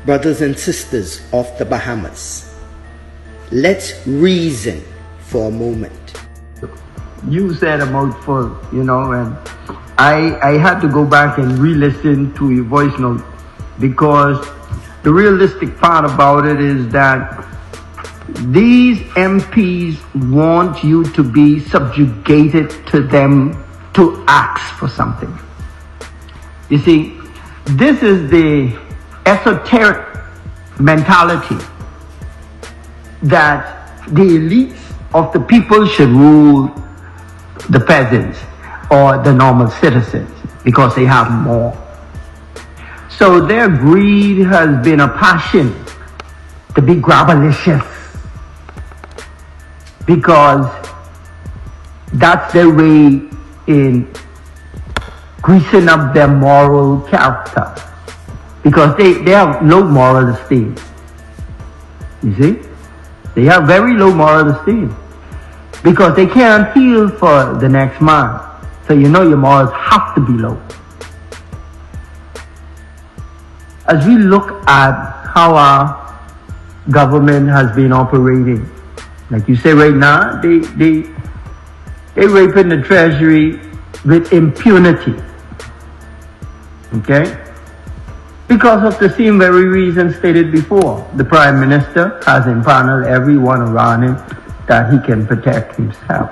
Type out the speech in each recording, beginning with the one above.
Brothers and sisters of the Bahamas, let's reason for a moment. You said a mouthful, and I had to go back and re-listen to your voice note, because the realistic part about it is that these MPs want you to be subjugated to them to ask for something. You see, this is the esoteric mentality that the elites of the people should rule the peasants or the normal citizens because they have more. So their greed has been a passion to be grabalicious, because that's their way in greasing up their moral character, because they have low moral esteem. You see? They have very low moral esteem because they can't feel for the next man. So your morals have to be low. As we look at how our government has been operating, like you say right now, they raping the treasury with impunity. Okay? Because of the same very reason stated before. The Prime Minister has impaneled everyone around him that he can protect himself.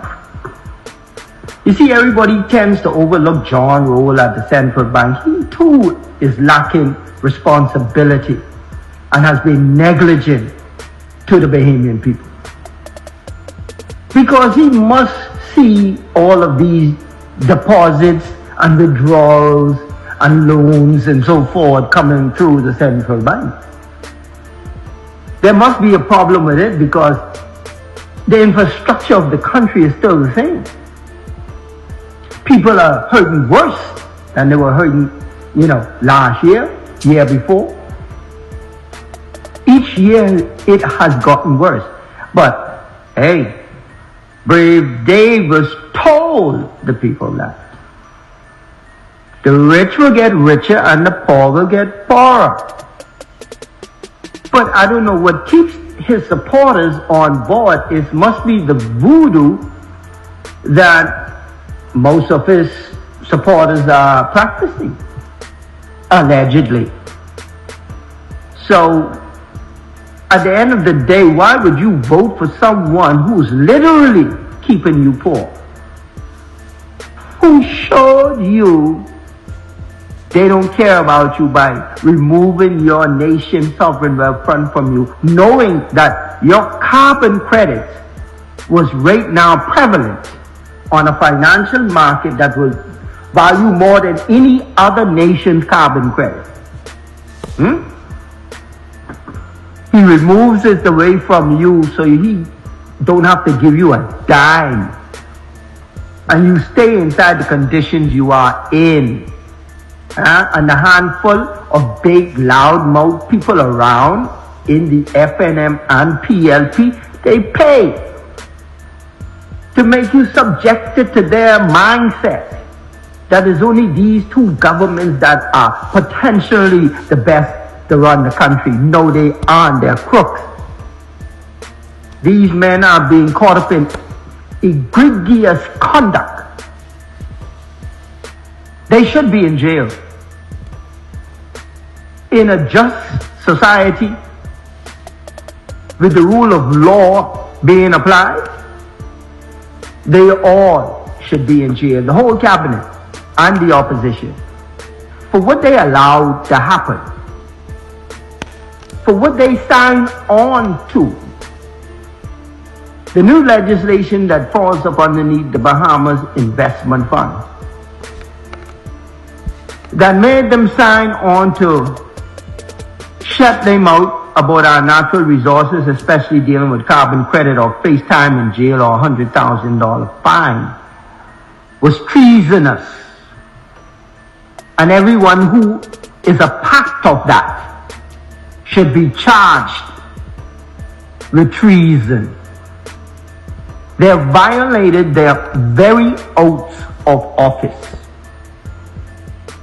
You see, everybody tends to overlook John Rowell at the central bank. He too is lacking responsibility and has been negligent to the Bahamian people. Because he must see all of these deposits and withdrawals and loans and so forth coming through the central bank. There must be a problem with it, because the infrastructure of the country is still the same. People are hurting worse than they were hurting, last year before. Each year it has gotten worse. But hey, Brave Davis told the people that the rich will get richer and the poor will get poorer. But I don't know what keeps his supporters on board. It must be the voodoo that most of his supporters are practicing, allegedly. So at the end of the day, why would you vote for someone who's literally keeping you poor? Who showed you they don't care about you by removing your nation's sovereign wealth fund from you, knowing that your carbon credits was right now prevalent on a financial market that will value more than any other nation's carbon credit. He removes it away from you so he don't have to give you a dime. And you stay inside the conditions you are in. And a handful of big, loud-mouthed people around in the FNM and PLP, they pay to make you subjected to their mindset. That is only these two governments that are potentially the best to run the country. No, they aren't. They're crooks. These men are being caught up in egregious conduct. They should be in jail. In a just society, with the rule of law being applied, they all should be in jail, the whole cabinet and the opposition, for what they allowed to happen, for what they signed on to. The new legislation that falls up underneath the Bahamas Investment Fund, that made them sign on to shut them out about our natural resources, especially dealing with carbon credit, or face time in jail or $100,000 fine, was treasonous. And everyone who is a part of that should be charged with treason. They have violated their very oaths of office,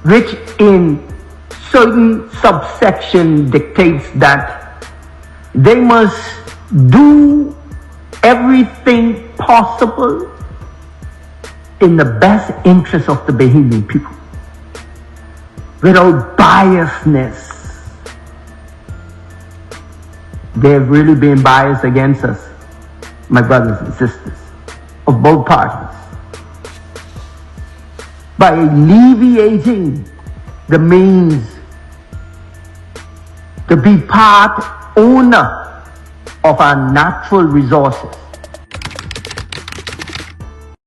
which in certain subsection dictates that they must do everything possible in the best interest of the Bahamian people, without biasness. They've really been biased against us, my brothers and sisters, of both parties, by alleviating the means to be part owner of our natural resources.